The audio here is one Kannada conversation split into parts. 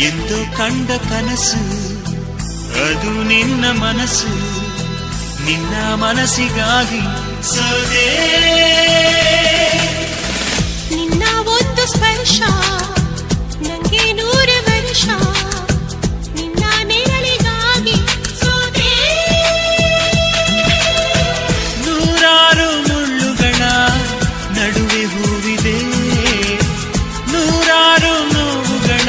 ಎಂದು ಕಂಡ ಕನಸು ಅದು ನಿನ್ನ ಮನಸ್ಸು, ನಿನ್ನ ಮನಸ್ಸಿಗಾಗಿ ಸೋದೆ. ನಿನ್ನ ಒಂದು ಸ್ಪರ್ಶ ನಂಗೆ 100 ವರ್ಷ, ನಿನ್ನ ನೆರಳಿಗಾಗಿ ಸೋದೆ. ನೂರಾರು ಮುಳ್ಳುಗಳ ನಡುವೆ ಹೂವಿದೆ, ನೂರಾರು ನೋವುಗಳ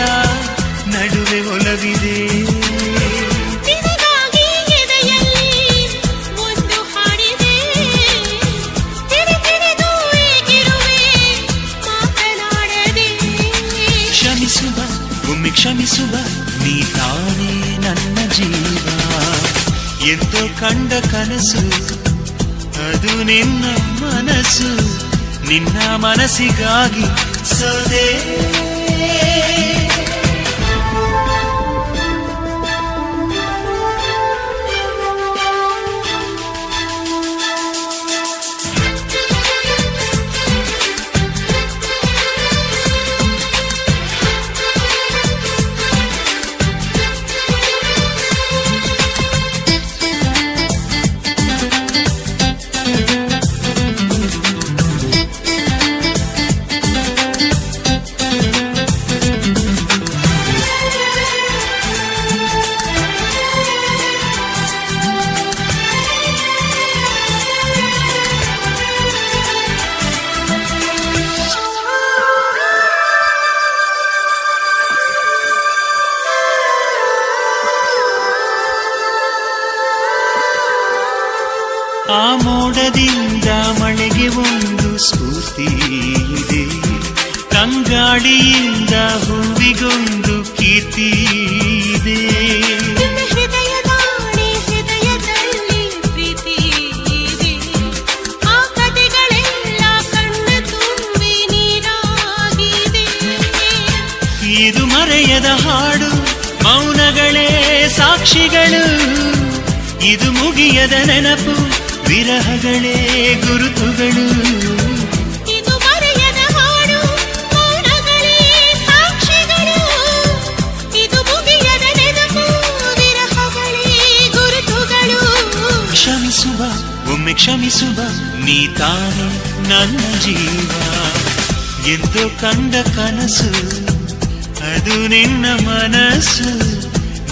ನಡುವೆ ಒಲವಿದೆ. ನಿನಗಾಗಿ ಎದೆಯಲ್ಲಿ ಒಂದು ಹಾಡಿದೆ, ತಿರುಗಿರಿದು ಏಗಿರುವೆ ಮಾತನಾಡದೆ. ಕ್ಷಮಿಸುವ ಒಮ್ಮೆ ಕ್ಷಮಿಸುವ, ನೀ ತಾನೇ ನನ್ನ ಜೀವ. ಎಂದೋ ಕಂಡ ಕನಸು ಅದು ನಿನ್ನ ಮನಸ್ಸು, ನಿನ್ನ ಮನಸ್ಸಿಗಾಗಿ ಸೋದೆ. ಆ ಮೋಡದಿಂದ ಮಳೆಗೆ ಒಂದು ಸ್ಫೂರ್ತಿ ಇದೆ, ತಂಗಾಳಿಯಿಂದ ಹೂವಿಗೊಂದು ಕೀರ್ತಿ ಇದೆ. ಹೃದಯದಾಣೆ ಹೃದಯದಲ್ಲಿ ಪ್ರೀತಿ ಇದೆ, ಆ ಕಥೆಗಳೆಲ್ಲ ಕಣ್ಣ ತುಂಬಿ ನೀರಾಗಿದೆ. ಇದು ಮರೆಯದ ಹಾಡು, ಮೌನಗಳೇ ಸಾಕ್ಷಿಗಳು. ಇದು ಮುಗಿಯದ ನೆನಪು, ವಿರಹಗಳೇ ಗುರುತುಗಳು. ಇದು ಮರೆಯದ ಹಾಡು, ಮೌನಗಳೇ ಸಾಕ್ಷಿಗಳು. ಇದು ಮುಗಿಯದ ನೆನಪು, ವಿರಹಗಳೇ ಗುರುತುಗಳು. ಕ್ಷಮಿಸುವ ಒಮ್ಮೆ ಕ್ಷಮಿಸುವ, ನೀ ತಾನೇ ನನ್ನ ಜೀವ. ಎಂದು ಕಂಡ ಕನಸು ಅದು ನಿನ್ನ ಮನಸ್ಸು,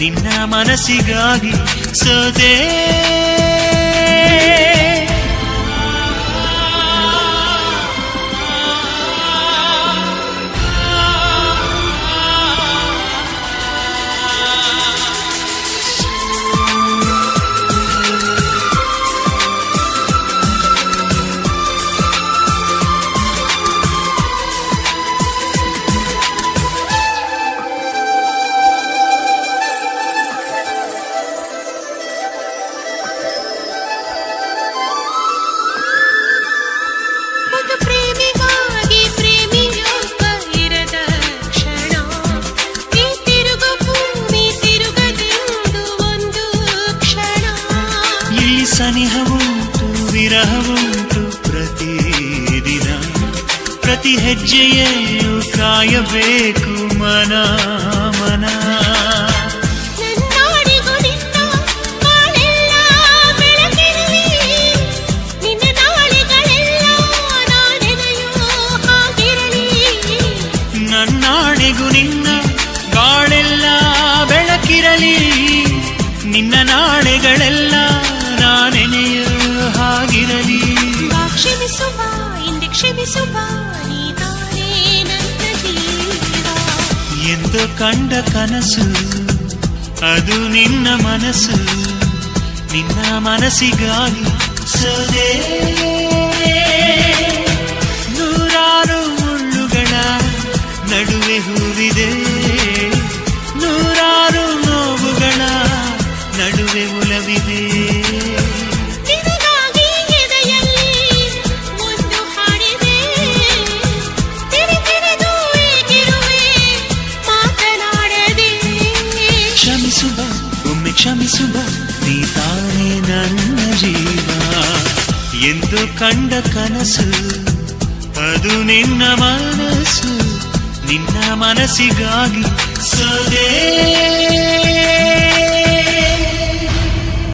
ನಿನ್ನ ಮನಸ್ಸಿಗಾಗಿ ಸೋದೆ. ಸನಿಹವುಂಟು ವಿರಹವುಂಟು ಪ್ರತಿದಿನ, ಪ್ರತಿ ಹೆಜ್ಜೆಯಲ್ಲೂ ಕಾಯಬೇಕು ಮನ ಮನ. ನನ್ನಾಡಿಗೂ ನಿನ್ನ ಬಾಳೆಲ್ಲ ಬೆಳಕಿರಲಿ, ನಿನ್ನ ನಾಳೆಗಳೆಲ್ಲ ನಾನೆದೆಯೋ ಹಾಗಿರಲಿ. ನನ್ನಾಡಿಗೂ ನಿನ್ನ ಬಾಳೆಲ್ಲ ಬೆಳಕಿರಲಿ, ನಿನ್ನ ನಾಳೆಗಳೆಲ್ಲ ನಾನೆನೆಯೋ ಹಾಗಿರಲಿ. ಕ್ಷಮಿಸುವ ಇಂದು ಕ್ಷಮಿಸುವ, ನೀ ತಾನೇ ನನ್ನ ಜೀವ. ಎಂದು ಕಂಡ ಕನಸು ಅದು ನಿನ್ನ ಮನಸ್ಸು, ನಿನ್ನ ಮನಸ್ಸಿಗಾಗಿ ಸೋದೆ. ಎಂದು ಕಂಡ ಕನಸು ಅದು ನಿನ್ನ ಮನಸ್ಸು ನಿನ್ನ ಮನಸ್ಸಿಗಾಗಿ ಸದೇ